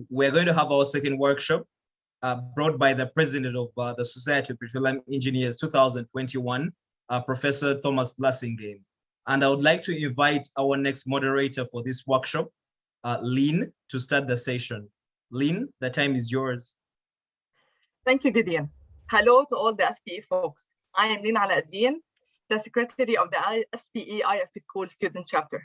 we're going to have our second workshop brought by the president of the Society of Petroleum Engineers 2021, Professor Thomas Blasingame. And I would like to invite our next moderator for this workshop, Lynn, to start the session. Lynn, the time is yours. Thank you, Gideon. Hello to all the SPE folks. I am Lynn Alauddin, the Secretary of the SPE IFP School Student Chapter.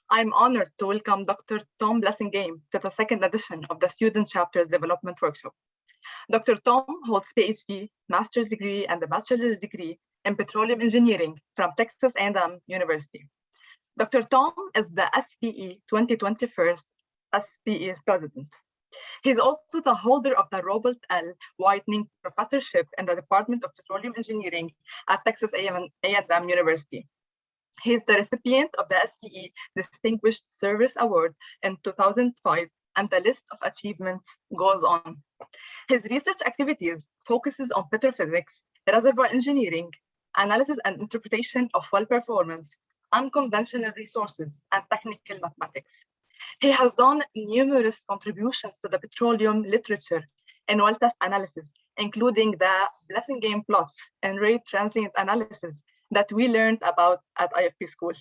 I'm honored to welcome Dr. Tom Blasingame to the second edition of the Student Chapter's Development Workshop. Dr. Tom holds PhD, master's degree, and a bachelor's degree in petroleum engineering from Texas A&M University. Dr. Tom is the SPE 2021 SPE president. He's also the holder of the Robert L. Whitening Professorship in the Department of Petroleum Engineering at Texas A&M University. He is the recipient of the SPE Distinguished Service Award in 2005, and the list of achievements goes on. His research activities focuses on petrophysics, reservoir engineering, analysis and interpretation of well performance, unconventional resources, and technical mathematics. He has done numerous contributions to the petroleum literature in well test analysis, including the Blasingame plots and rate transient analysis that we learned about at IFP school,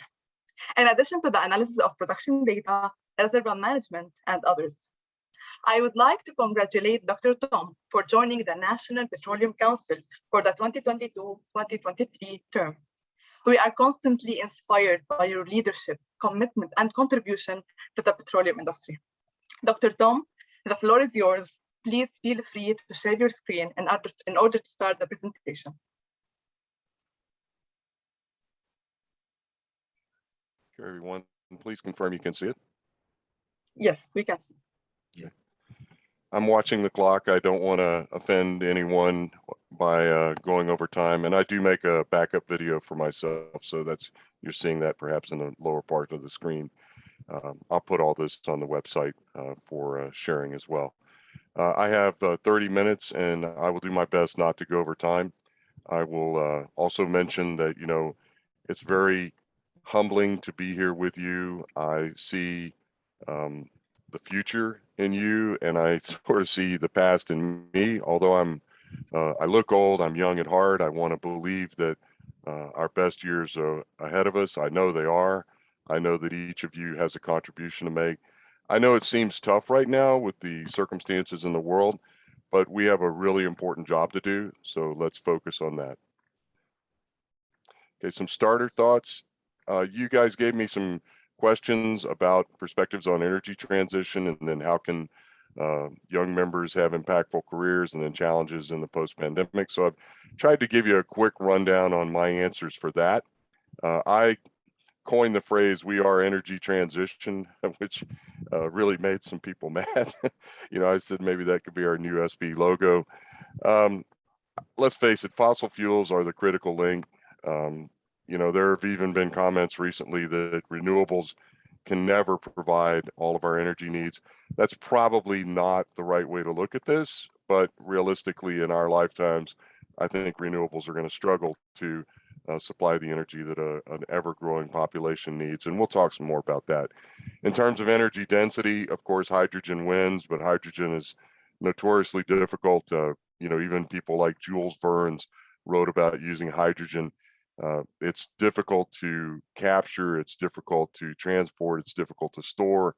in addition to the analysis of production data, reservoir management, and others. I would like to congratulate Dr. Tom for joining the National Petroleum Council for the 2022-2023 term. We are constantly inspired by your leadership, commitment, and contribution to the petroleum industry. Dr. Tom, the floor is yours. Please feel free to share your screen in order to start the presentation. Okay, everyone, please confirm you can see it. Yes, we can see. Okay. I'm watching the clock. I don't want to offend anyone by going over time, and I do make a backup video for myself, so that's, you're seeing that perhaps in the lower part of the screen. I'll put all this on the website for sharing as well. I have 30 minutes, and I will do my best not to go over time. I will also mention that, you know, it's very humbling to be here with you. I see the future in you, and I sort of see the past in me. Although I look old, I'm young at heart. I want to believe that our best years are ahead of us. I know they are. I know that each of you has a contribution to make. I know it seems tough right now with the circumstances in the world, but we have a really important job to do. So let's focus on that. Okay, some starter thoughts. You guys gave me some questions about perspectives on energy transition, and then how can young members have impactful careers, and then challenges in the post-pandemic. So I've tried to give you a quick rundown on my answers for that. I coined the phrase "we are energy transition," which really made some people mad. You know, I said maybe that could be our new SB logo. Let's face it, fossil fuels are the critical link. You know, there have even been comments recently that renewables can never provide all of our energy needs. That's probably not the right way to look at this, but realistically in our lifetimes, I think renewables are going to struggle to supply the energy that an ever-growing population needs. And we'll talk some more about that. In terms of energy density, of course, hydrogen wins, but hydrogen is notoriously difficult. You know, even people like Jules Verne's wrote about using hydrogen. It's difficult to capture, it's difficult to transport, it's difficult to store.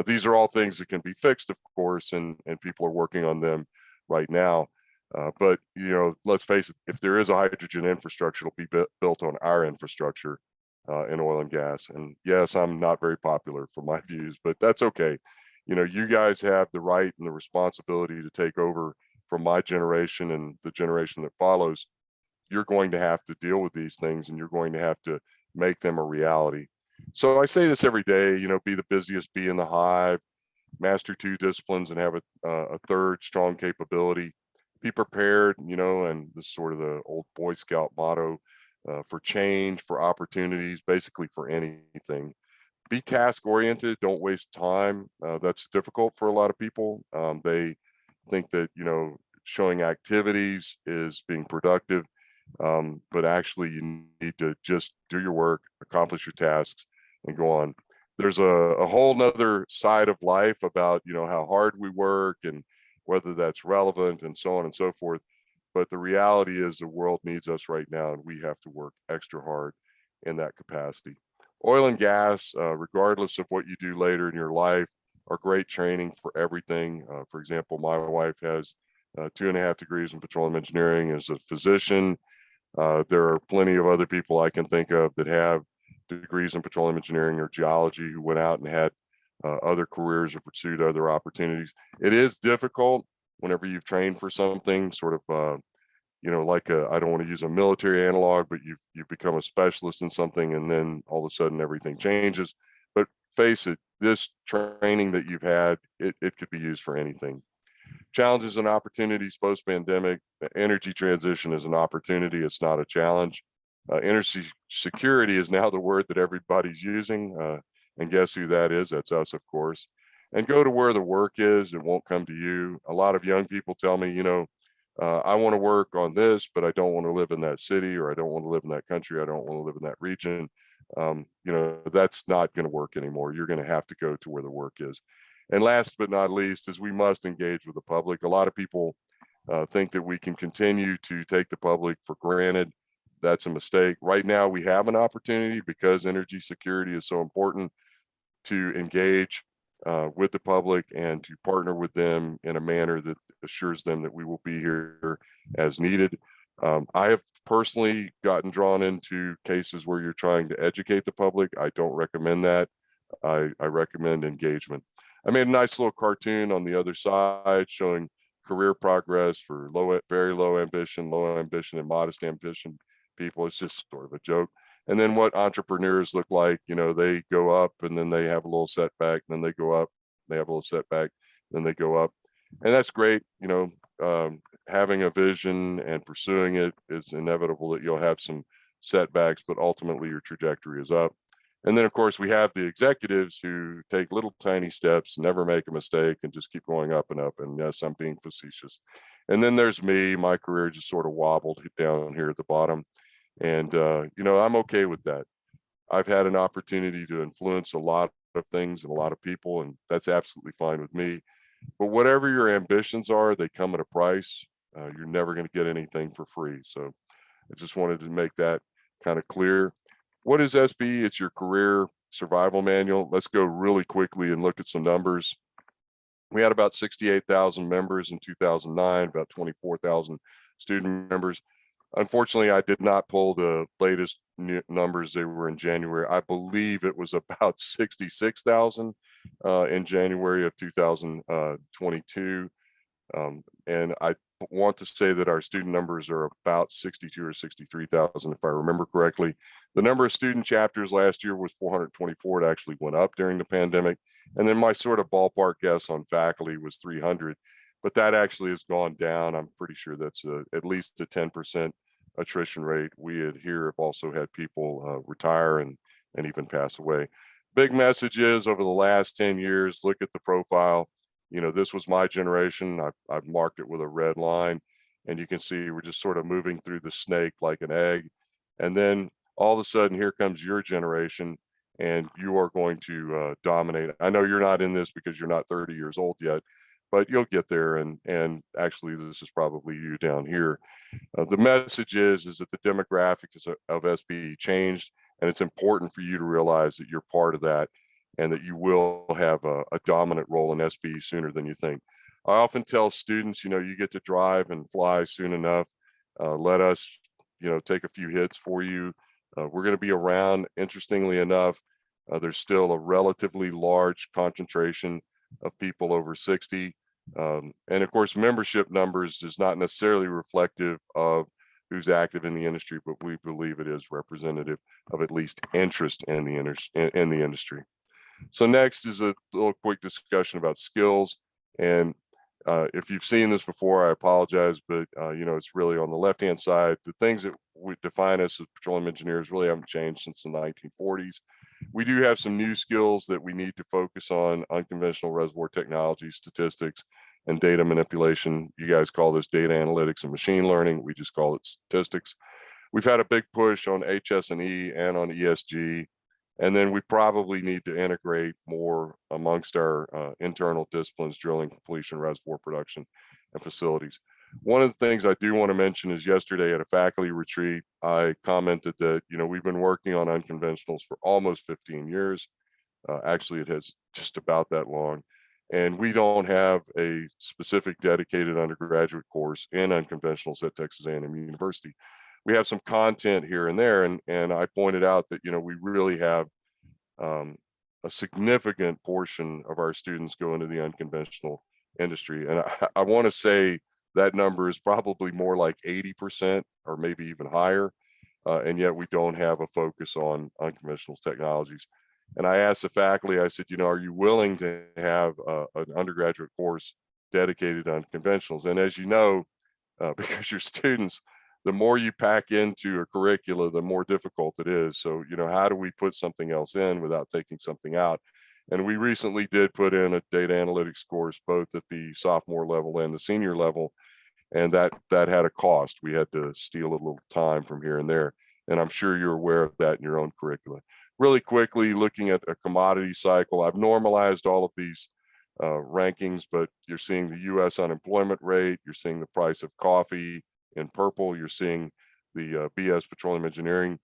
These are all things that can be fixed, of course, and people are working on them right now. But, you know, let's face it, if there is a hydrogen infrastructure, it'll be built on our infrastructure in oil and gas. And yes, I'm not very popular for my views, but that's okay. You know, you guys have the right and the responsibility to take over from my generation and the generation that follows. You're going to have to deal with these things, and you're going to have to make them a reality. So I say this every day, you know, be the busiest bee in the hive, master 2 disciplines, and have a third strong capability. Be prepared, you know, and this is sort of the old Boy Scout motto, for change, for opportunities, basically for anything. Be task oriented, don't waste time. That's difficult for a lot of people. They think that, you know, showing activities is being productive. But actually you need to just do your work, accomplish your tasks, and go on. there's a whole nother side of life about, you know, how hard we work and whether that's relevant and so on and so forth. But the reality is the world needs us right now, and we have to work extra hard in that capacity. Oil and gas, regardless of what you do later in your life, are great training for everything. For example, my wife has 2.5 degrees in petroleum engineering as a physician. There are plenty of other people I can think of that have degrees in petroleum engineering or geology who went out and had other careers or pursued other opportunities. It is difficult whenever you've trained for something, sort of, you know, like I don't want to use a military analog, but you've become a specialist in something, and then all of a sudden everything changes. But face it, this training that you've had, it could be used for anything. Challenges and opportunities post-pandemic. The energy transition is an opportunity. It's not a challenge. Energy security is now the word that everybody's using. And guess who that is? That's us, of course. And go to where the work is. It won't come to you. A lot of young people tell me, you know, I want to work on this, but I don't want to live in that city, or I don't want to live in that country. I don't want to live in that region. You know, that's not going to work anymore. You're going to have to go to where the work is. And last but not least is we must engage with the public. A lot of people think that we can continue to take the public for granted. That's a mistake. Right now, we have an opportunity, because energy security is so important, to engage with the public and to partner with them in a manner that assures them that we will be here as needed. I have personally gotten drawn into cases where you're trying to educate the public. I don't recommend that. I recommend engagement. I made a nice little cartoon on the other side showing career progress for very low ambition, and modest ambition people. It's just sort of a joke. And then what entrepreneurs look like, you know, they go up and then they have a little setback, and then they go up, they have a little setback, then they go up. And that's great. You know, having a vision and pursuing it is inevitable that you'll have some setbacks, but ultimately your trajectory is up. And then, of course, we have the executives who take little tiny steps, never make a mistake, and just keep going up and up. And yes, I'm being facetious. And then there's me. My career just sort of wobbled down here at the bottom. And, you know, I'm okay with that. I've had an opportunity to influence a lot of things and a lot of people, and that's absolutely fine with me. But whatever your ambitions are, they come at a price. You're never going to get anything for free. So I just wanted to make that kind of clear. What is SPE? It's your career survival manual. Let's go really quickly and look at some numbers. We had about 68,000 members in 2009, about 24,000 student members. Unfortunately, I did not pull the latest numbers. They were in January. I believe it was about 66,000 in January of 2022. And I want to say that our student numbers are about 62 or 63,000, if I remember correctly. The number of student chapters last year was 424. It actually went up during the pandemic. And then my sort of ballpark guess on faculty was 300. But that actually has gone down. I'm pretty sure that's at least a 10% attrition rate. We here have also had people retire and even pass away. Big message is, over the last 10 years, look at the profile. You know, this was my generation. I've marked it with a red line, and you can see we're just sort of moving through the snake like an egg. And then all of a sudden, here comes your generation, and you are going to dominate. I know you're not in this because you're not 30 years old yet, but you'll get there. And actually, this is probably you down here. The message is that the demographics of SPE changed, and it's important for you to realize that you're part of that, and that you will have a dominant role in SPE sooner than you think. I often tell students, you know, you get to drive and fly soon enough. Let us, you know, take a few hits for you. We're going to be around. Interestingly enough, there's still a relatively large concentration of people over 60. And of course, membership numbers is not necessarily reflective of who's active in the industry, but we believe it is representative of at least interest in the industry. So next is a little quick discussion about skills. And if you've seen this before, I apologize, but you know, it's really on the left-hand side. The things that would define us as petroleum engineers really haven't changed since the 1940s. We do have some new skills that we need to focus on: unconventional reservoir technology, statistics, and data manipulation. You guys call this data analytics and machine learning. We just call it statistics. We've had a big push on HS&E and on ESG. And then we probably need to integrate more amongst our internal disciplines, drilling, completion, reservoir production, and facilities. One of the things I do want to mention is yesterday at a faculty retreat, I commented that, we've been working on unconventionals for almost 15 years. Actually, it has just about that long. And we don't have a specific dedicated undergraduate course in unconventionals at Texas A&M University. We have some content here and there, and I pointed out that, we really have a significant portion of our students go into the unconventional industry. And I want to say that number is probably more like 80% or maybe even higher. And yet we don't have a focus on unconventional technologies. And I asked the faculty, I said, are you willing to have an undergraduate course dedicated to unconventionals? And as you know, because you're students, the more you pack into a curricula, the more difficult it is. So, how do we put something else in without taking something out? And we recently did put in a data analytics course, both at the sophomore level and the senior level. And that had a cost. We had to steal a little time from here and there. And I'm sure you're aware of that in your own curricula. Really quickly, looking at a commodity cycle, I've normalized all of these rankings, but you're seeing the US unemployment rate, you're seeing the price of coffee in purple, you're seeing the BS petroleum engineering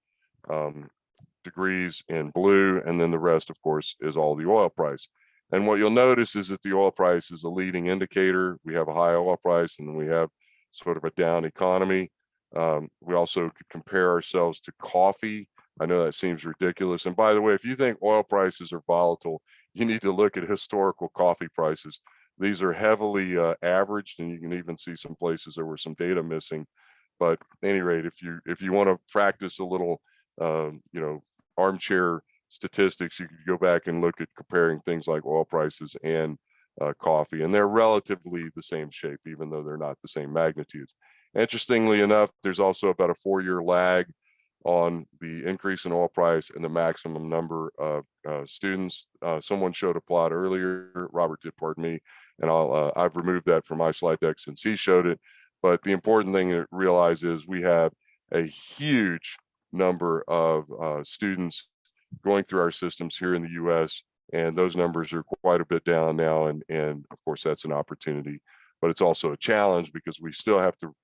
degrees in blue, and then the rest, of course, is all the oil price. And what you'll notice is that the oil price is a leading indicator. We have a high oil price, and then we have sort of a down economy. We also could compare ourselves to coffee. I know that seems ridiculous. And by the way, if you think oil prices are volatile, you need to look at historical coffee prices. These are heavily averaged, and you can even see some places there were some data missing. But at any rate, if you want to practice a little, armchair statistics, you could go back and look at comparing things like oil prices and coffee, and they're relatively the same shape, even though they're not the same magnitudes. Interestingly enough, there's also about a 4-year lag on the increase in oil price and the maximum number of students. Someone showed a plot earlier, Robert did, pardon me, and I've removed that from my slide deck since he showed it. But the important thing to realize is we have a huge number of students going through our systems here in the US, and those numbers are quite a bit down now, and of course that's an opportunity, but it's also a challenge because we still have to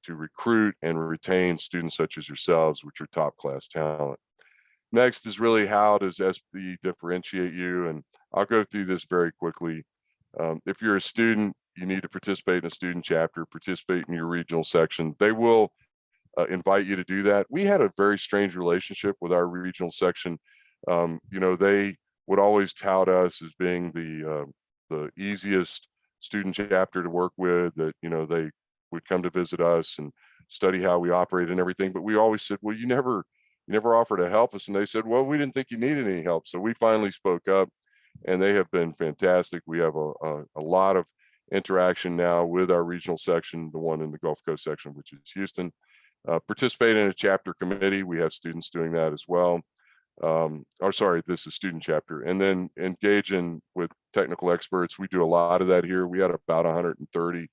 recruit and retain students such as yourselves, which are top class talent. Next is really, how does SPE differentiate you? And I'll go through this very quickly. If you're a student, you need to participate in a student chapter, participate in your regional section. They will invite you to do that. We had a very strange relationship with our regional section. They would always tout us as being the easiest student chapter to work with, that, they would come to visit us and study how we operate and everything. But we always said, well, you never offered to help us. And they said, well, we didn't think you needed any help. So we finally spoke up, and they have been fantastic. We have a lot of interaction now with our regional section, the one in the Gulf Coast section, which is Houston. Participate in a chapter committee. We have students doing that as well. This is student chapter. And then engage in with technical experts. We do a lot of that here. We had about 130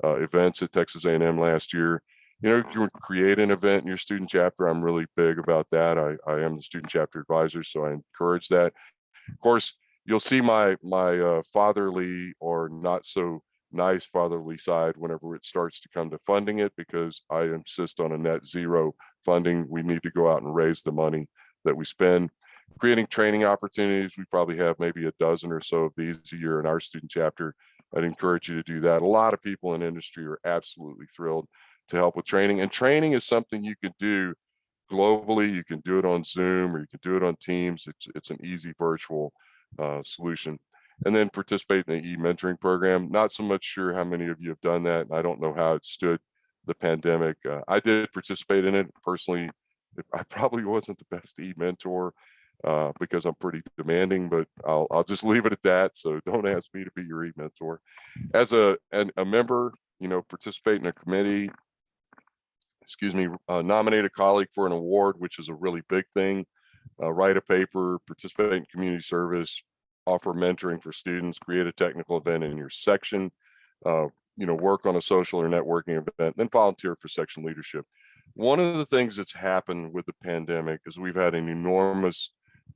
events at Texas A&M last year. You create an event in your student chapter. I'm really big about that. I am the student chapter advisor, so I encourage that. Of course, you'll see my fatherly or not so nice fatherly side whenever it starts to come to funding it, because I insist on a net zero funding. We need to go out and raise the money that we spend. Creating training opportunities. We probably have maybe a dozen or so of these a year in our student chapter. I'd encourage you to do that. A lot of people in industry are absolutely thrilled to help with training, and training is something you can do globally. You can do it on Zoom, or you can do it on Teams. It's an easy virtual solution. And then participate in the e-mentoring program. Not so much sure how many of you have done that, and I don't know how it stood the pandemic. I did participate in it personally. I probably wasn't the best e-mentor because I'm pretty demanding, but I'll just leave it at that. So don't ask me to be your e-mentor. As a member, participate in a committee, nominate a colleague for an award, which is a really big thing. Write a paper, participate in community service, offer mentoring for students, create a technical event in your section, work on a social or networking event, then volunteer for section leadership. One of the things that's happened with the pandemic is we've had an enormous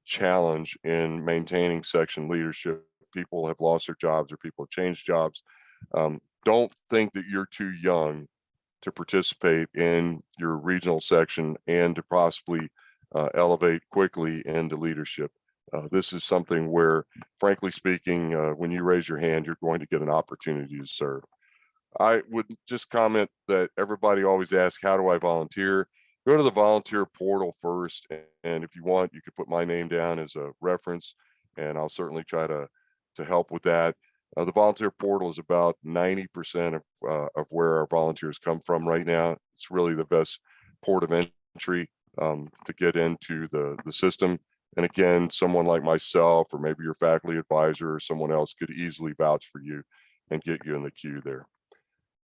challenge in maintaining section leadership. People have lost their jobs or people have changed jobs. Don't think that you're too young to participate in your regional section and to possibly elevate quickly into leadership. This is something where, frankly speaking, when you raise your hand, you're going to get an opportunity to serve. I would just comment that everybody always asks, how do I volunteer? Go to the volunteer portal first, and if you want, you could put my name down as a reference, and I'll certainly try to help with that. The volunteer portal is about 90% of where our volunteers come from right now. It's really the best port of entry to get into the system. And again, someone like myself, or maybe your faculty advisor or someone else, could easily vouch for you and get you in the queue there.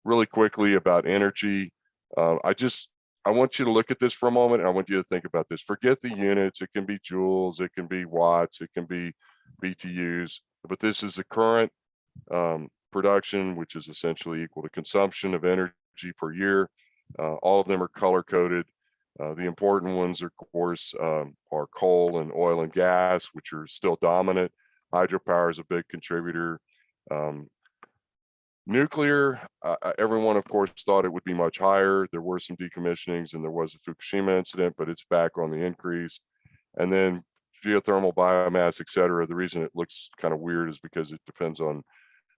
Really quickly about energy, I want you to look at this for a moment, and I want you to think about this. Forget the units. It can be joules, it can be watts, it can be BTUs, but this is the current production, which is essentially equal to consumption of energy per year. All of them are color coded. The important ones, of course, are coal and oil and gas, which are still dominant. Hydropower is a big contributor. Nuclear, everyone, of course, thought it would be much higher. There were some decommissionings and there was a Fukushima incident, but it's back on the increase. And then geothermal, biomass, et cetera. The reason it looks kind of weird is because it depends on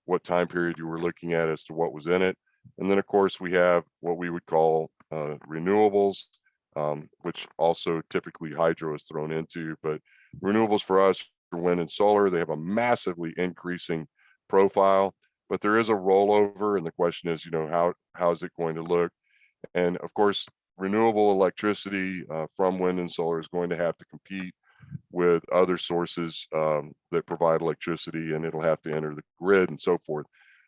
what time period you were looking at as to what was in it. And then, of course, we have what we would call renewables, which also typically hydro is thrown into. But renewables for us are wind and solar. They have a massively increasing profile, but there is a rollover. And the question is, how is it going to look? And of course, renewable electricity from wind and solar is going to have to compete with other sources that provide electricity, and it'll have to enter the grid and so forth.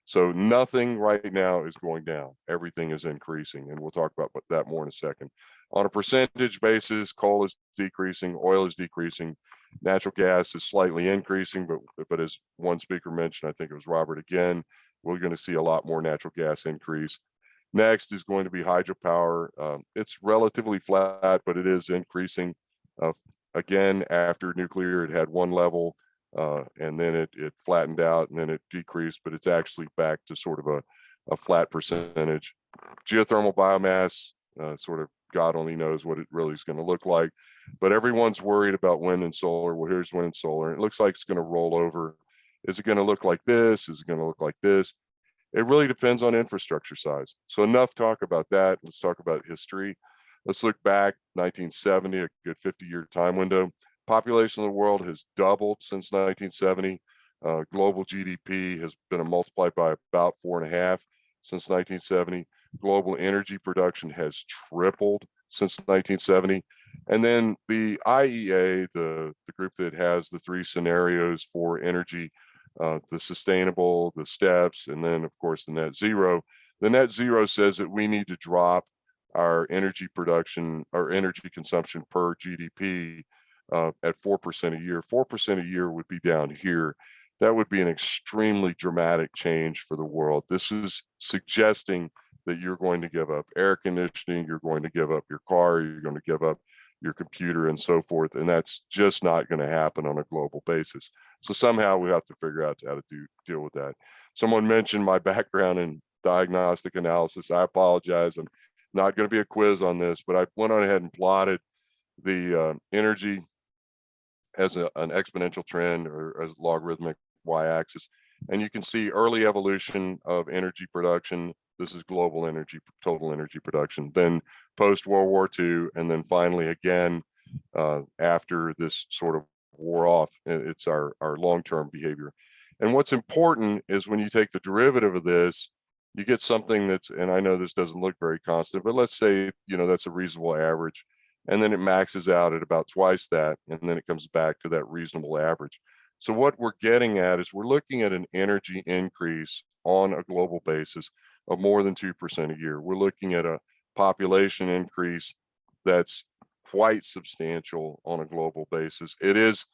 So nothing right now is going down. Everything is increasing, and we'll talk about that more in a second. On a percentage basis, coal is decreasing, oil is decreasing, natural gas is slightly increasing, but as one speaker mentioned, I think it was Robert again, we're going to see a lot more natural gas increase. Next is going to be hydropower. It's relatively flat, but it is increasing. Again, after nuclear, it had one level, and then it flattened out, and then it decreased, but it's actually back to sort of a flat percentage. Geothermal biomass, sort of God only knows what it really is going to look like, but everyone's worried about wind and solar. Well, here's wind and solar. It looks like it's going to roll over. Is it going to look like this? Is it going to look like this? It really depends on infrastructure size. So enough talk about that. Let's talk about history. Let's look back, 1970, a good 50-year time window. Population of the world has doubled since 1970. Global GDP has been multiplied by about 4.5 since 1970. Global energy production has tripled since 1970. And then the IEA, the group that has the three scenarios for energy, the sustainable, the steps, and then, of course, the net zero. The net zero says that we need to drop our energy production, our energy consumption per GDP at 4% a year. 4% a year would be down here. That would be an extremely dramatic change for the world. This is suggesting that you're going to give up air conditioning, you're going to give up your car, you're going to give up your computer and so forth. And that's just not going to happen on a global basis. So somehow we have to figure out how to deal with that. Someone mentioned my background in diagnostic analysis. I apologize. I'm not going to be a quiz on this, but I went on ahead and plotted the energy as an exponential trend or as logarithmic y-axis. And you can see early evolution of energy production. This is global energy, total energy production, then post-World War II, and then finally again, after this sort of wore off, it's our long-term behavior. And what's important is when you take the derivative of this, you get something that's, and I know this doesn't look very constant, but let's say, that's a reasonable average. And then it maxes out at about twice that, and then it comes back to that reasonable average. So what we're getting at is we're looking at an energy increase on a global basis of more than 2% a year. We're looking at a population increase that's quite substantial on a global basis. It is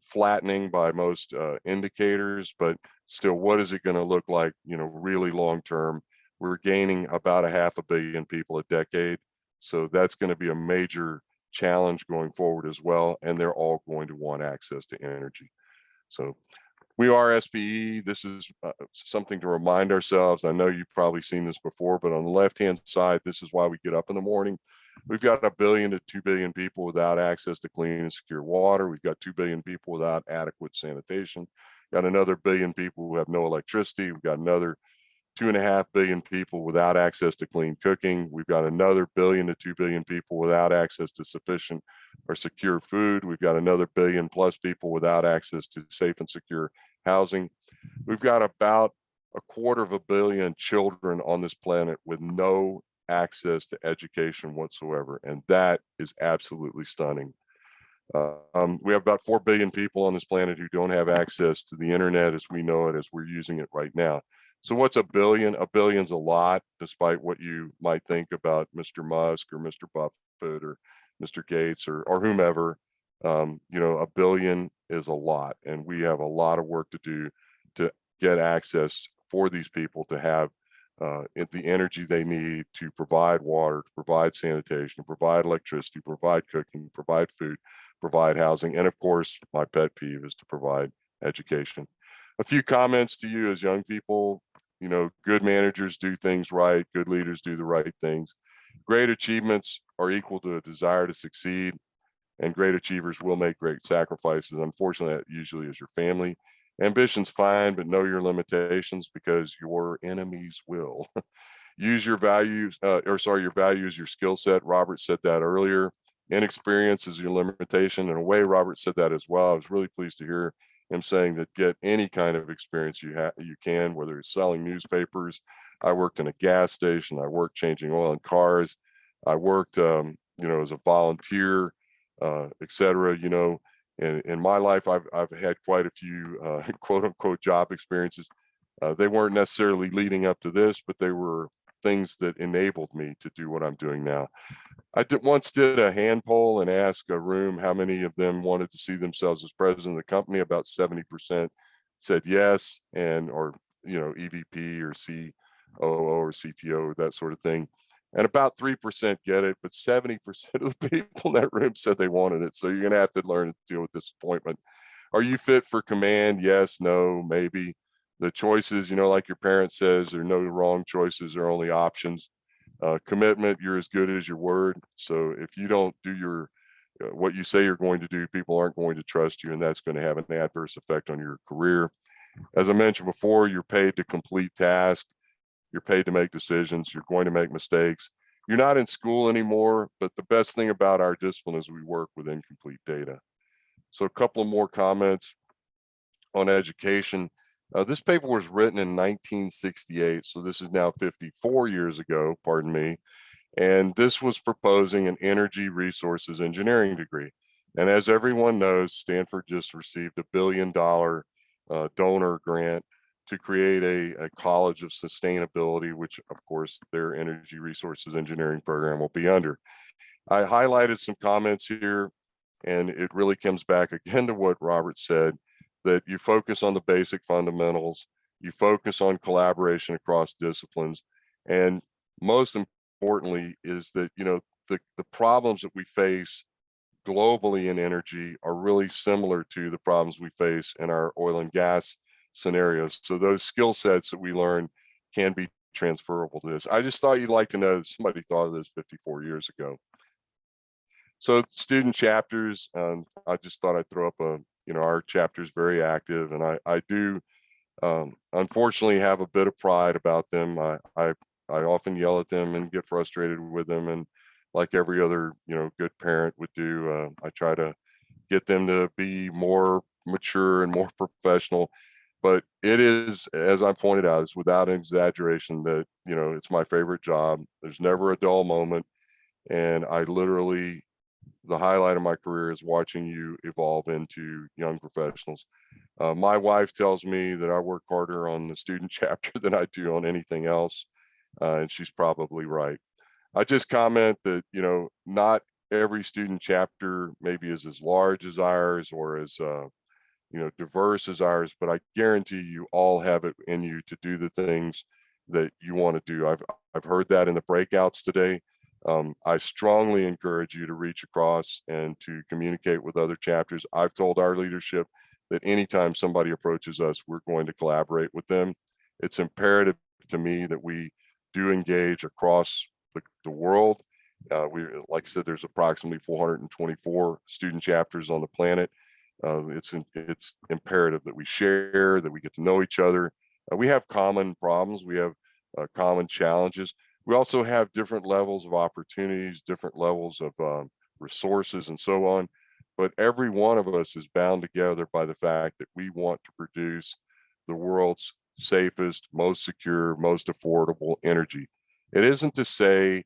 flattening by most indicators, but still, what is it going to look like, really long term? We're gaining about 500 million people a decade. So that's going to be a major challenge going forward as well, and they're all going to want access to energy. So we are SPE. This is something to remind ourselves. I know you've probably seen this before, but on the left-hand side, this is why we get up in the morning. We've got 1 billion to 2 billion people without access to clean and secure water. We've got 2 billion people without adequate sanitation. Got another billion people who have no electricity. We've got another 2.5 billion people without access to clean cooking. We've got another 1 billion to 2 billion people without access to sufficient or secure food. We've got another 1 billion plus people without access to safe and secure housing. We've got about 250 million children on this planet with no access to education whatsoever, and that is absolutely stunning. We have about 4 billion people on this planet who don't have access to the internet as we know it, as we're using it right now. So what's 1 billion? 1 billion's a lot, despite what you might think about Mr. Musk or Mr. Buffett or Mr. Gates or whomever. You know, 1 billion is a lot, and we have a lot of work to do to get access for these people to have the energy they need to provide water, to provide sanitation, to provide electricity, provide cooking, provide food, provide housing, and of course, my pet peeve is to provide education. A few comments to you as young people. You know, good managers do things right, good leaders do the right things. Great achievements are equal to a desire to succeed, and great achievers will make great sacrifices. Unfortunately, that usually is your family. Ambition's fine, but know your limitations because your enemies will. Use your values, your value is your skill set. Robert said that earlier. Inexperience is your limitation. In a way, Robert said that as well. I was really pleased to hear him saying that get any kind of experience you can, whether it's selling newspapers. I worked in a gas station. I worked changing oil in cars. I worked, you know, as a volunteer, etc. You know, in my life, I've had quite a few quote unquote job experiences. They weren't necessarily leading up to this, but they were things that enabled me to do what I'm doing now. I once did a hand poll and asked a room how many of them wanted to see themselves as president of the company. About 70% said yes, and or you know, EVP or COO or CTO, that sort of thing. And about 3% get it, but 70% of the people in that room said they wanted it. So you're gonna have to learn to deal with disappointment. Are you fit for command? Yes, no, maybe. The choices, you know, like your parent says, there are no wrong choices, there are only options. Commitment, you're as good as your word. So if you don't do your what you say you're going to do, people aren't going to trust you, and that's going to have an adverse effect on your career. As I mentioned before, you're paid to complete tasks. You're paid to make decisions. You're going to make mistakes. You're not in school anymore, but the best thing about our discipline is we work with incomplete data. So a couple of more comments on education. This paper was written in 1968, so this is now 54 years ago, pardon me. And this was proposing an energy resources engineering degree. And as everyone knows, Stanford just received $1 billion donor grant to create a college of sustainability, which of course their energy resources engineering program will be under. I highlighted some comments here, and it really comes back again to what Robert said, that you focus on the basic fundamentals, you focus on collaboration across disciplines, and most importantly is that, you know, the problems that we face globally in energy are really similar to the problems we face in our oil and gas scenarios. So those skill sets that we learn can be transferable to this. I just thought you'd like to know that somebody thought of this 54 years ago. So student chapters, I just thought I'd throw up a, you know, our chapter is very active, and I do unfortunately have a bit of pride about them. I often yell at them and get frustrated with them, and like every other, you know, good parent would do, I try to get them to be more mature and more professional. But it is, as I pointed out, it's without an exaggeration that, you know, it's my favorite job. There's never a dull moment, and I literally, the highlight of my career is watching you evolve into young professionals. My wife tells me that I work harder on the student chapter than I do on anything else, and she's probably right. I just comment that, you know, not every student chapter maybe is as large as ours or as you know, diverse as ours, but I guarantee you all have it in you to do the things that you want to do. I've heard that in the breakouts today. I strongly encourage you to reach across and to communicate with other chapters. I've told our leadership that anytime somebody approaches us, we're going to collaborate with them. It's imperative to me that we do engage across the world. Like I said, there's approximately 424 student chapters on the planet. It's imperative that we share, that we get to know each other. We have common problems. We have common challenges. We also have different levels of opportunities, different levels of resources and so on. But every one of us is bound together by the fact that we want to produce the world's safest, most secure, most affordable energy. It isn't to say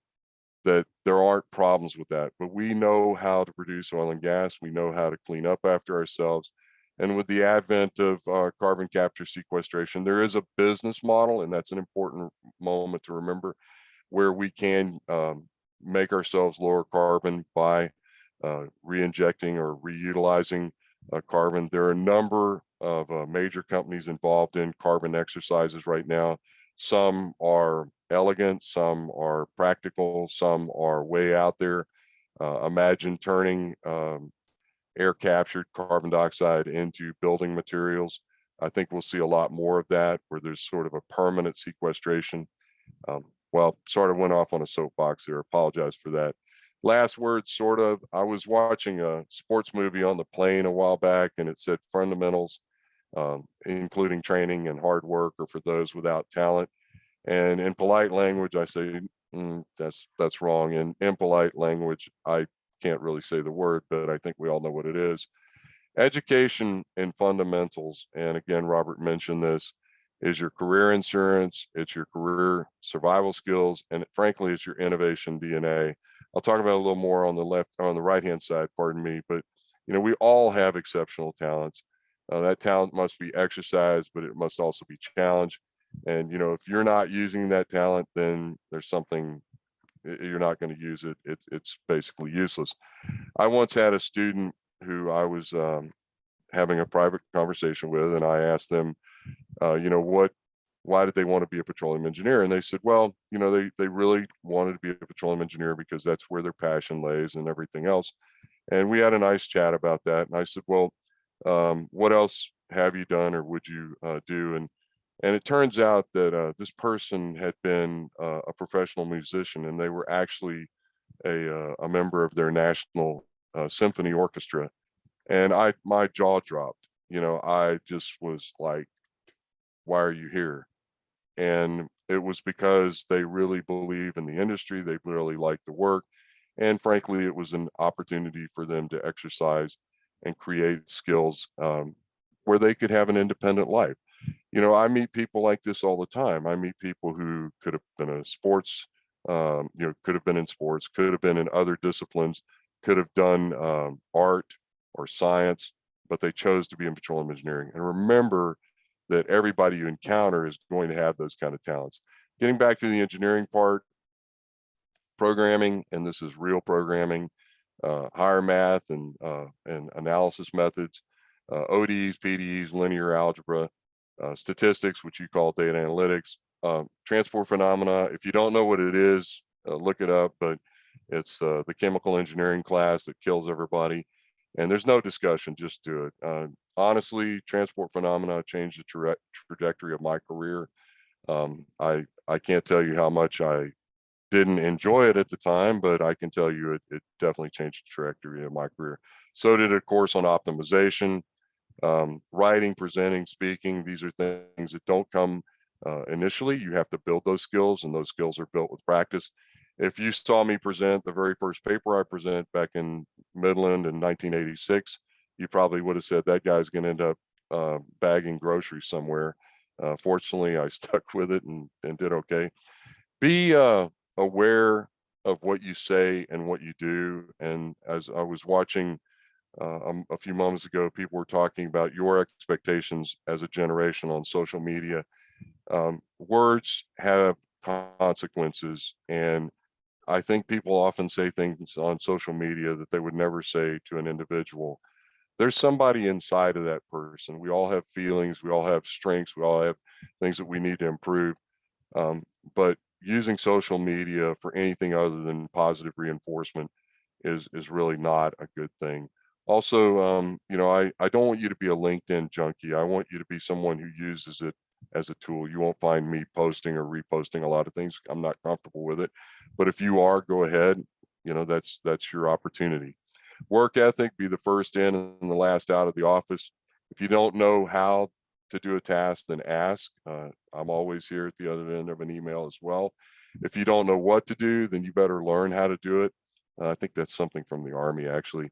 that there aren't problems with that, but we know how to produce oil and gas. We know how to clean up after ourselves. And with the advent of carbon capture sequestration, there is a business model, and that's an important moment to remember, where we can make ourselves lower carbon by re-injecting or reutilizing carbon. There are a number of major companies involved in carbon exercises right now. Some are elegant, some are practical, some are way out there. Imagine turning air captured carbon dioxide into building materials. I think we'll see a lot more of that, where there's sort of a permanent sequestration. Well, sort of went off on a soapbox here. Apologize for that. Last word, sort of. I was watching a sports movie on the plane a while back, and it said fundamentals, including training and hard work, are for those without talent. And in polite language, I say, that's wrong. In impolite language, I can't really say the word, but I think we all know what it is. Education and fundamentals, and again, Robert mentioned this, is your career insurance, it's your career survival skills, and frankly, it's your innovation DNA. I'll talk about it a little more on the right-hand side, pardon me, but we all have exceptional talents. That talent must be exercised, but it must also be challenged. And if you're not using that talent, then there's something, you're not going to use it. It's basically useless. I once had a student who I was having a private conversation with, and I asked them, why did they want to be a petroleum engineer? And they said, well, they really wanted to be a petroleum engineer because that's where their passion lays and everything else. And we had a nice chat about that. And I said, well, what else have you done or would you do? And it turns out that this person had been a professional musician, and they were actually a member of their national symphony orchestra. And my jaw dropped. I just was like, why are you here? And it was because they really believe in the industry. They really like the work. And frankly, it was an opportunity for them to exercise and create skills where they could have an independent life. I meet people like this all the time. I meet people who could have been in sports, could have been in sports, could have been in other disciplines, could have done art or science, but they chose to be in petroleum engineering. And remember that everybody you encounter is going to have those kind of talents. Getting back to the engineering part, programming, and this is real programming, higher math and analysis methods, ODEs, PDEs, linear algebra, statistics, which you call data analytics, transport phenomena. If you don't know what it is, look it up, but it's the chemical engineering class that kills everybody. And there's no discussion, just do it. Honestly, transport phenomena changed the trajectory of my career. I can't tell you how much I didn't enjoy it at the time, but I can tell you it definitely changed the trajectory of my career. So did a course on optimization, writing, presenting, speaking. These are things that don't come initially. You have to build those skills, and those skills are built with practice. If you saw me present the very first paper I present back in Midland in 1986, you probably would have said that guy's going to end up bagging groceries somewhere. Fortunately, I stuck with it and did okay. Be aware of what you say and what you do. And as I was watching a few moments ago, people were talking about your expectations as a generation on social media. Words have consequences, and I think people often say things on social media that they would never say to an individual. There's somebody inside of that person. We all have feelings, we all have strengths, we all have things that we need to improve. But using social media for anything other than positive reinforcement is really not a good thing. Also, you know, I don't want you to be a LinkedIn junkie. I want you to be someone who uses it as a tool. You won't find me posting or reposting a lot of things. I'm not comfortable with it. But if you are, go ahead. You know, that's your opportunity. Work ethic, be the first in and the last out of the office. If you don't know how to do a task, then ask. I'm always here at the other end of an email as well. If you don't know what to do, then you better learn how to do it. I think that's something from the Army, actually.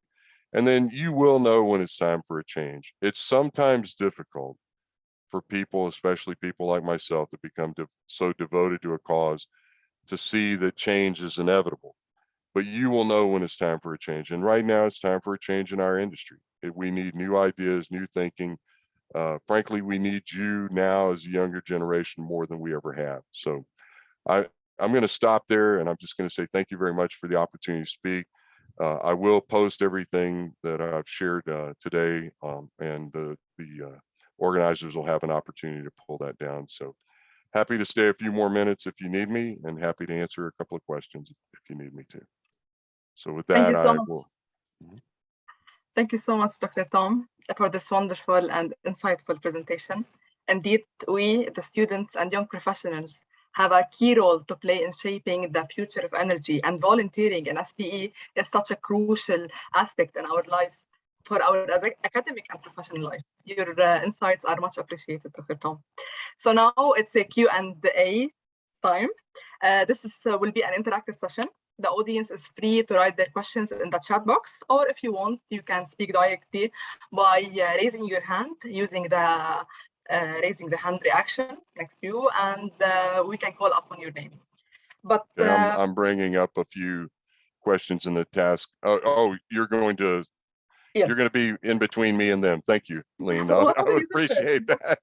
And then you will know when it's time for a change. It's sometimes difficult for people, especially people like myself, that become so devoted to a cause, to see that change is inevitable. But you will know when it's time for a change. And right now it's time for a change in our industry. We need new ideas, new thinking. Frankly, we need you now as a younger generation more than we ever have. So I'm going to stop there, and I'm just going to say thank you very much for the opportunity to speak. I will post everything that I've shared today, and the organizers will have an opportunity to pull that down. So happy to stay a few more minutes if you need me, and happy to answer a couple of questions if you need me to. So with that, Thank you so I much. will. Thank you so much, Dr. Tom, for this wonderful and insightful presentation. Indeed, we, the students and young professionals, have a key role to play in shaping the future of energy, and volunteering in SPE is such a crucial aspect in our life, for our academic and professional life. Your insights are much appreciated, Dr. Tom. So now it's a Q&A time. This will be an interactive session. The audience is free to write their questions in the chat box, or if you want, you can speak directly by raising your hand using the raising the hand reaction next to you, and we can call upon your name. But I'm bringing up a few questions in the task. Oh, you're going to yes. You're going to be in between me and them. Thank you, Lean. I would appreciate that.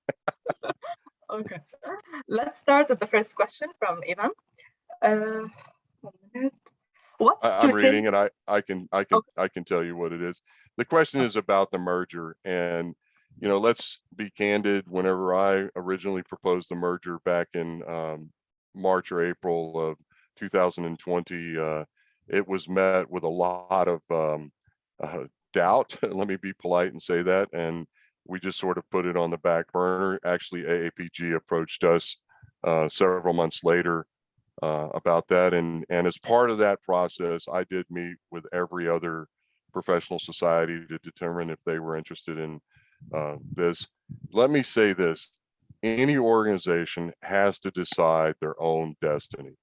Okay, let's start with the first question from Ivan. 1 minute. I'm reading, and I can tell you what it is. The question is about the merger, and you know, let's be candid. Whenever I originally proposed the merger back in March or April of 2020, it was met with a lot of doubt. Let me be polite and say that, and we just sort of put it on the back burner. Actually, AAPG approached us several months later about that, and as part of that process, I did meet with every other professional society to determine if they were interested in this. Let me say this: any organization has to decide their own destiny.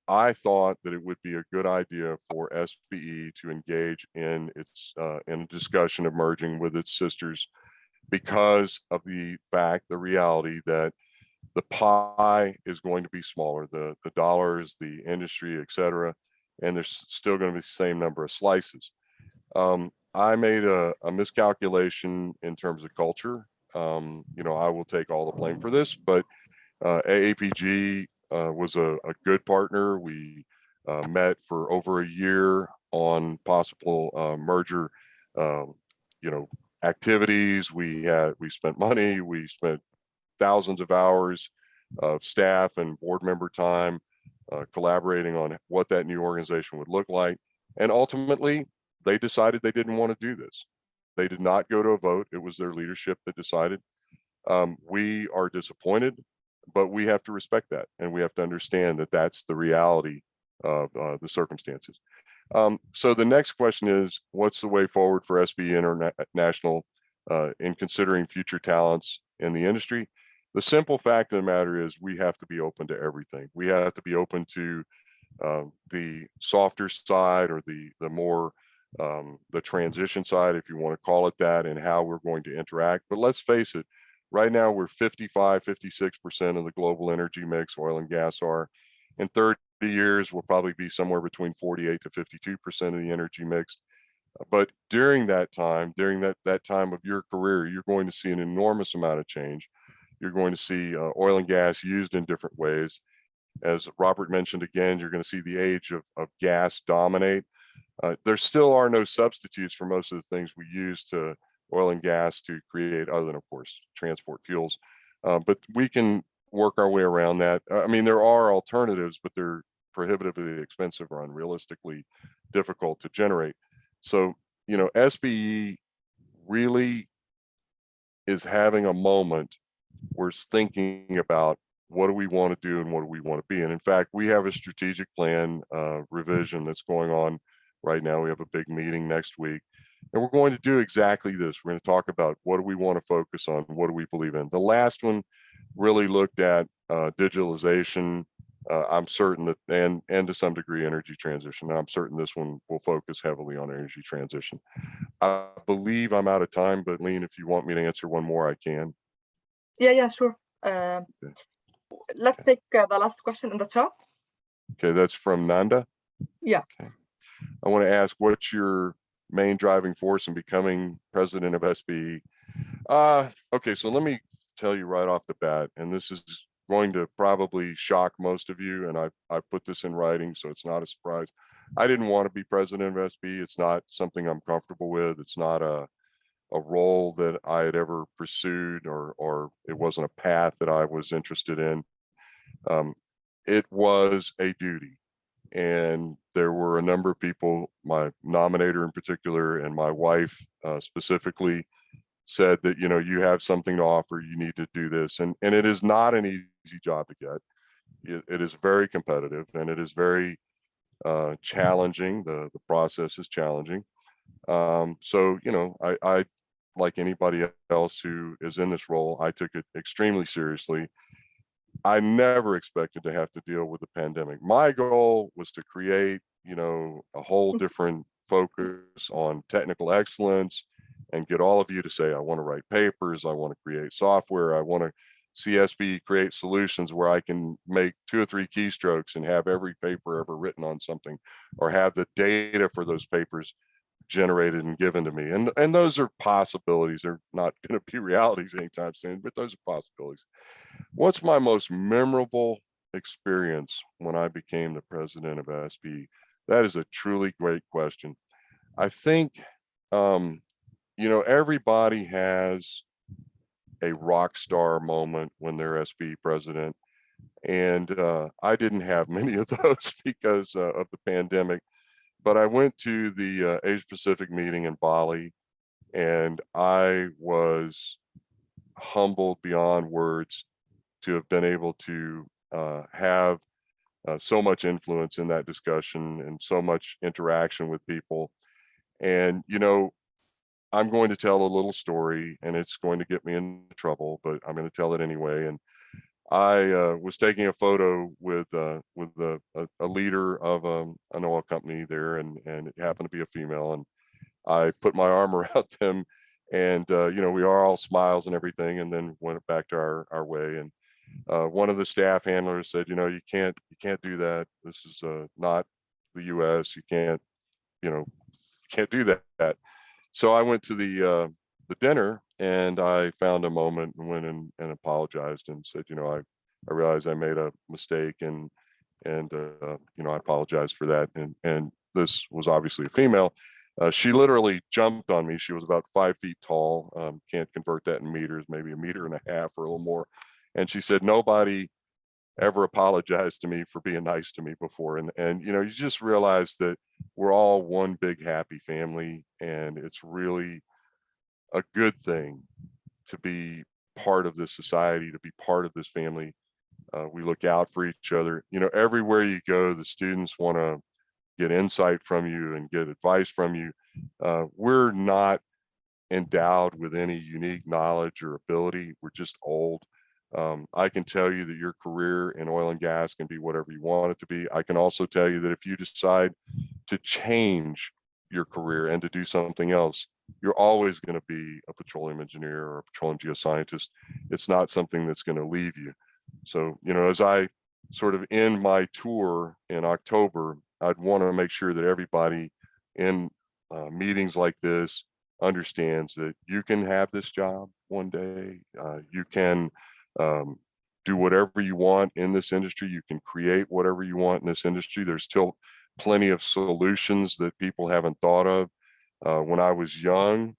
I thought that it would be a good idea for SPE to engage in its in a discussion of merging with its sisters, because of the reality that the pie is going to be smaller, the dollars, the industry, et cetera, and there's still going to be the same number of slices. I made a miscalculation in terms of culture. You know, I will take all the blame for this, but AAPG was a good partner. We met for over a year on possible merger, you know, activities. We spent money. We spent thousands of hours of staff and board member time collaborating on what that new organization would look like. And ultimately, they decided they didn't want to do this. They did not go to a vote. It was their leadership that decided. We are disappointed, but we have to respect that, and we have to understand that that's the reality of the circumstances. So the next question is, what's the way forward for SPE International in considering future talents in the industry? The simple fact of the matter is we have to be open to everything. We have to be open to the softer side, or the more the transition side, if you want to call it that, and how we're going to interact. But let's face it, right now we're 55, 56% of the global energy mix, oil and gas are. In 30 years, we'll probably be somewhere between 48 to 52% of the energy mix. But during that time, during that time of your career, you're going to see an enormous amount of change. You're going to see oil and gas used in different ways. As Robert mentioned again, you're going to see the age of gas dominate. There still are no substitutes for most of the things we use to oil and gas to create, other than, of course, transport fuels. But we can work our way around that. I mean, there are alternatives, but they're prohibitively expensive or unrealistically difficult to generate. So, SPE really is having a moment where it's thinking about what do we want to do and what do we want to be. And in fact, we have a strategic plan revision that's going on right now. We have a big meeting next week, and we're going to do exactly this. We're going to talk about what do we want to focus on, what do we believe in. The last one really looked at digitalization. I'm certain that, and to some degree, energy transition. I'm certain this one will focus heavily on energy transition. I believe I'm out of time, but Lean, if you want me to answer one more, I can. Yeah, sure. Let's take the last question in the chat. Okay, that's from Nanda. Yeah. Okay. I want to ask, what's your main driving force in becoming president of SPE? Okay, so let me tell you right off the bat, and this is going to probably shock most of you, and I put this in writing, so it's not a surprise. I didn't want to be president of SPE. It's not something I'm comfortable with. It's not a role that I had ever pursued, or it wasn't a path that I was interested in. It was a duty. And there were a number of people, my nominator in particular, and my wife specifically, said that, you have something to offer, you need to do this. And it is not an easy job to get. It is very competitive, and it is very challenging. The process is challenging. So, I, like anybody else who is in this role, I took it extremely seriously. I never expected to have to deal with the pandemic. My goal was to create, a whole different focus on technical excellence and get all of you to say, I want to write papers, I want to create software, I want to see SPE create solutions where I can make 2 or 3 keystrokes and have every paper ever written on something, or have the data for those papers generated and given to me. And those are possibilities. They're not going to be realities anytime soon, but those are possibilities. What's my most memorable experience when I became the president of SPE? That is a truly great question. I think, everybody has a rock star moment when they're SPE president. And I didn't have many of those because of the pandemic. But I went to the Asia Pacific meeting in Bali, and I was humbled beyond words to have been able to have so much influence in that discussion and so much interaction with people. And, I'm going to tell a little story, and it's going to get me into trouble, but I'm going to tell it anyway. And I was taking a photo with a leader of an oil company there, and it happened to be a female. And I put my arm around them, and we are all smiles and everything, and then went back to our way. And one of the staff handlers said, you can't do that. This is not the U.S. You can't do that. So I went to the dinner, and I found a moment and went in and apologized and said, I realized I made a mistake, and I apologize for that. And this was obviously a female. She literally jumped on me. She was about 5 feet tall. Can't convert that in meters, maybe 1.5 meters or a little more. And she said, nobody ever apologized to me for being nice to me before. And you just realize that we're all one big happy family, and it's really a good thing to be part of this society, to be part of this family. We look out for each other. Everywhere you go, the students want to get insight from you and get advice from you. We're not endowed with any unique knowledge or ability. We're just old. I can tell you that your career in oil and gas can be whatever you want it to be. I can also tell you that if you decide to change your career and to do something else, you're always going to be a petroleum engineer or a petroleum geoscientist. It's not something that's going to leave you. So, as I sort of end my tour in October, I'd want to make sure that everybody in meetings like this understands that you can have this job one day. You can do whatever you want in this industry. You can create whatever you want in this industry. There's still plenty of solutions that people haven't thought of. When I was young,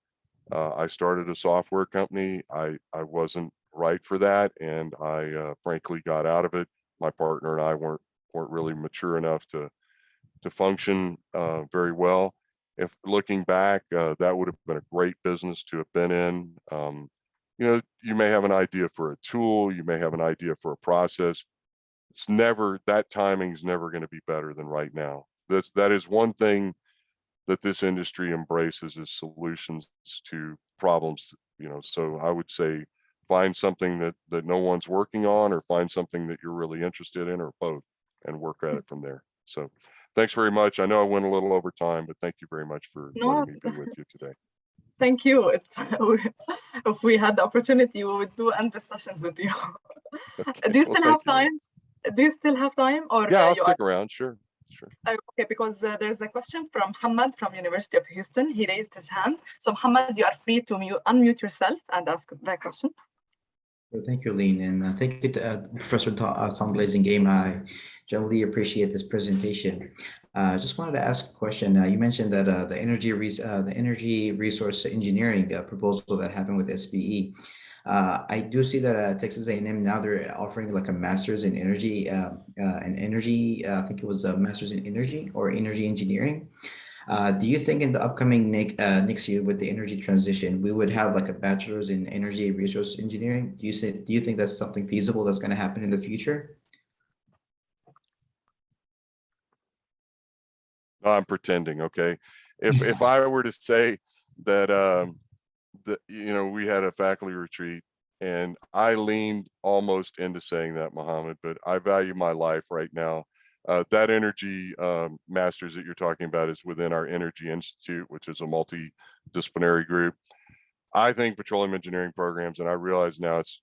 I started a software company. I wasn't right for that, and I frankly got out of it. My partner and I weren't really mature enough to function very well. If looking back, that would have been a great business to have been in. You know, you may have an idea for a tool, you may have an idea for a process. It's never, that timing's never going to be better than right now. That is one thing that this industry embraces, is solutions to problems. You know, so I would say find something that no one's working on, or find something that you're really interested in, or both, and work at it from there. So thanks very much. I know I went a little over time, but thank you very much for letting me be with you today. Thank you. If we had the opportunity, we would do endless sessions with you. Okay, Do you well, still have time? Do you still have time? Or yeah, I'll stick around. Sure. Okay, because there's a question from Muhammad from University of Houston. He raised his hand. So Muhammad, you are free to unmute yourself and ask that question. Well, thank you, Lean, and thank you to Professor Tom Blasingame. I generally appreciate this presentation. Just wanted to ask a question. You mentioned that the energy resource engineering proposal that happened with SPE. I do see that Texas A&M now they're offering like a master's in energy, I think it was a master's in energy or energy engineering. Do you think in the upcoming next year with the energy transition, we would have like a bachelor's in energy resource engineering? Do you think that's something feasible that's going to happen in the future? No, I'm pretending. Okay. If I were to say that, you know, we had a faculty retreat, and I leaned almost into saying that, Mohammed, but I value my life right now. That energy master's that you're talking about is within our Energy Institute, which is a multidisciplinary group. I think petroleum engineering programs, and I realize now it's,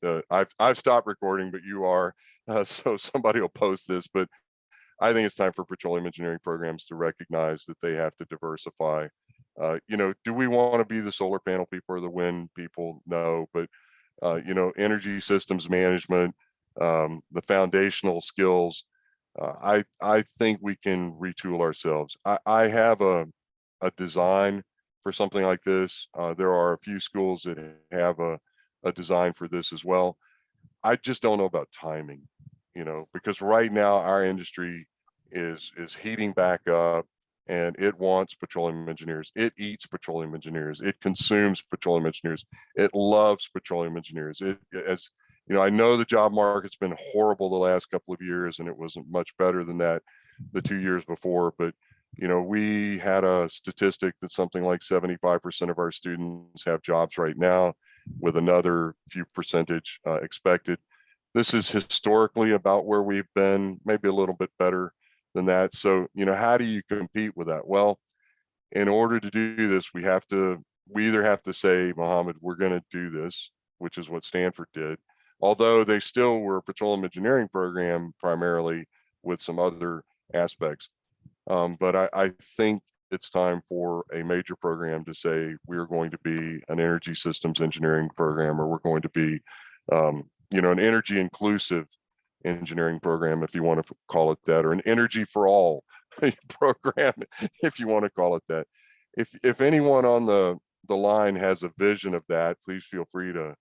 I've stopped recording, but you are, so somebody will post this, but I think it's time for petroleum engineering programs to recognize that they have to diversify. You know, do we want to be the solar panel people or the wind people? No, but you know, energy systems management, the foundational skills, I think we can retool ourselves. I have a design for something like this. There are a few schools that have a design for this as well. I just don't know about timing, you know, because right now our industry is heating back up, and it wants petroleum engineers. It eats petroleum engineers. It consumes petroleum engineers. It loves petroleum engineers. As you know, I know the job market's been horrible the last couple of years, and it wasn't much better than that the 2 years before. But, you know, we had a statistic that something like 75% of our students have jobs right now, with another few percentage expected. This is historically about where we've been, maybe a little bit better than that. So, you know, how do you compete with that? Well, in order to do this, we either have to say, Mohammed, we're going to do this, which is what Stanford did, although they still were a petroleum engineering program primarily with some other aspects. But I think it's time for a major program to say we're going to be an energy systems engineering program, or we're going to be, you know, an energy inclusive engineering program, if you want to call it that, or an energy for all program, if you want to call it that. If anyone on the line has a vision of that, please feel free to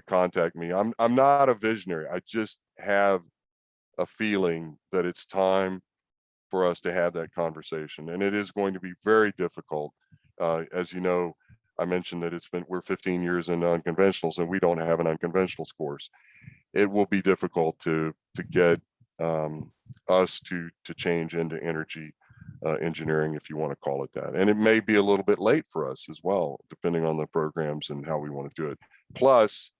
contact me. I'm not a visionary. I just have a feeling that it's time for us to have that conversation, and it is going to be very difficult. As you know, I mentioned that we're 15 years into unconventionals, and we don't have an unconventionals course. It will be difficult to get us to change into energy engineering, if you want to call it that. And it may be a little bit late for us as well, depending on the programs and how we want to do it. Plus,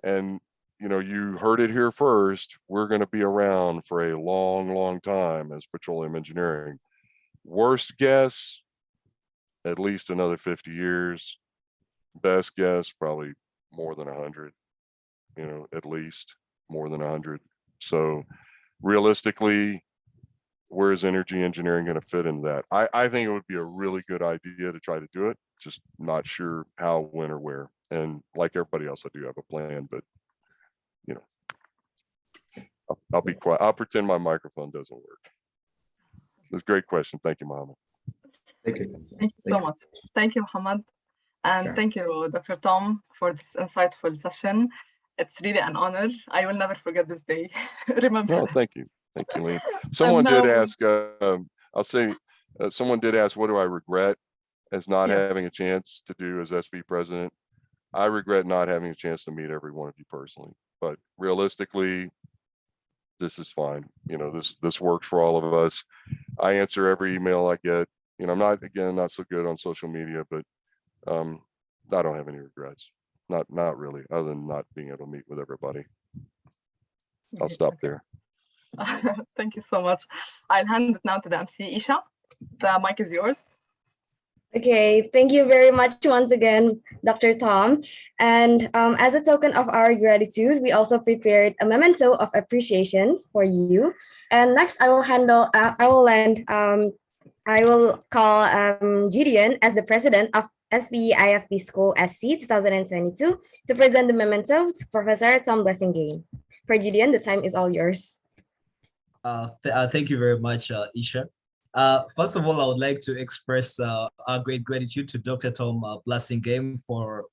and you know, you heard it here first, we're going to be around for a long, long time as petroleum engineering. Worst guess, at least another 50 years. Best guess, probably more than 100, you know, at least more than 100. So realistically, where is energy engineering going to fit into that? I think it would be a really good idea to try to do it, just not sure how, when, or where. And like everybody else, I do have a plan, but you know, I'll be quiet. I'll pretend my microphone doesn't work. That's a great question. Thank you, Mohammed. Thank you. Thank you so much. Thank you, Mohammed. And thank you, Dr. Tom, for this insightful session. It's really an honor. I will never forget this day. Remember No, that. thank you, Lean. Someone did now- ask. I'll say, someone did ask, what do I regret as not Yeah. having a chance to do as SB president? I regret not having a chance to meet every one of you personally, but realistically, this is fine. You know, this works for all of us. I answer every email I get. You know, I'm not so good on social media, but I don't have any regrets. Not really, other than not being able to meet with everybody. I'll stop there. Thank you so much. I'll hand it now to the MC, Isha. The mic is yours. Okay, thank you very much once again, Dr. Tom. And as a token of our gratitude, we also prepared a memento of appreciation for you. And next, I will call Gideon as the president of SPE IFP School SC 2022 to present the memento to Professor Tom Blasingame. For Gideon, the time is all yours. Thank you very much, Isha. First of all, I would like to express our great gratitude to Dr. Tom Blasingame for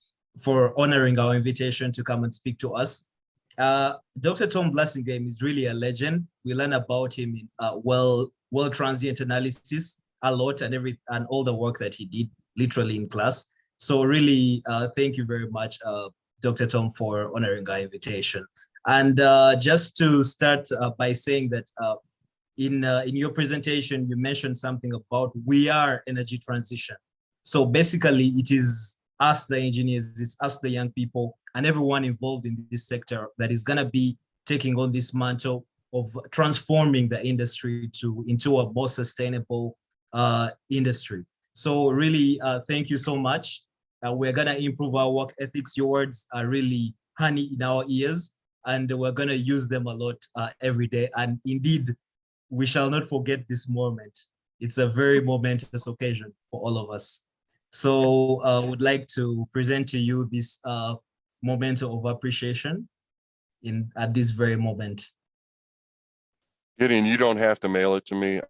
honoring our invitation to come and speak to us. Dr. Tom Blasingame is really a legend. We learn about him in world transient analysis a lot, and all the work that he did literally in class. So really, thank you very much, Dr. Tom, for honoring our invitation. And just to start by saying that in your presentation, you mentioned something about we are energy transition. So basically, it is us, the engineers, it's us, the young people, and everyone involved in this sector that is going to be taking on this mantle of transforming the industry into a more sustainable industry. So really, thank you so much. We're going to improve our work ethics. Your words are really honey in our ears, and we're going to use them a lot every day. And indeed, we shall not forget this moment. It's a very momentous occasion for all of us. So I would like to present to you this moment of appreciation at this very moment. Gideon, you don't have to mail it to me.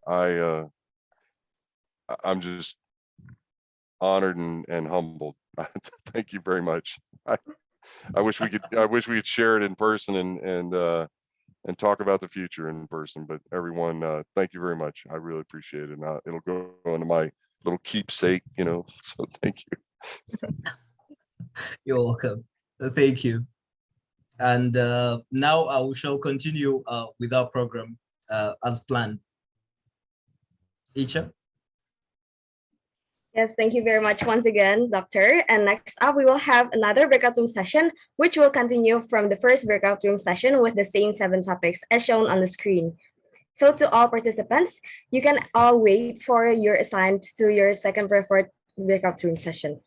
I'm just honored and humbled. Thank you very much. I wish we could share it in person and talk about the future in person, but everyone, thank you very much. I really appreciate it. Now it'll go into my little keepsake, you know, so thank you. You're welcome. Thank you. And now we shall continue with our program as planned. Isha? Yes, thank you very much once again, Doctor. And next up, we will have another breakout room session, which will continue from the first breakout room session with the same 7 topics as shown on the screen. So to all participants, you can all wait for your assigned to your second preferred breakout room session.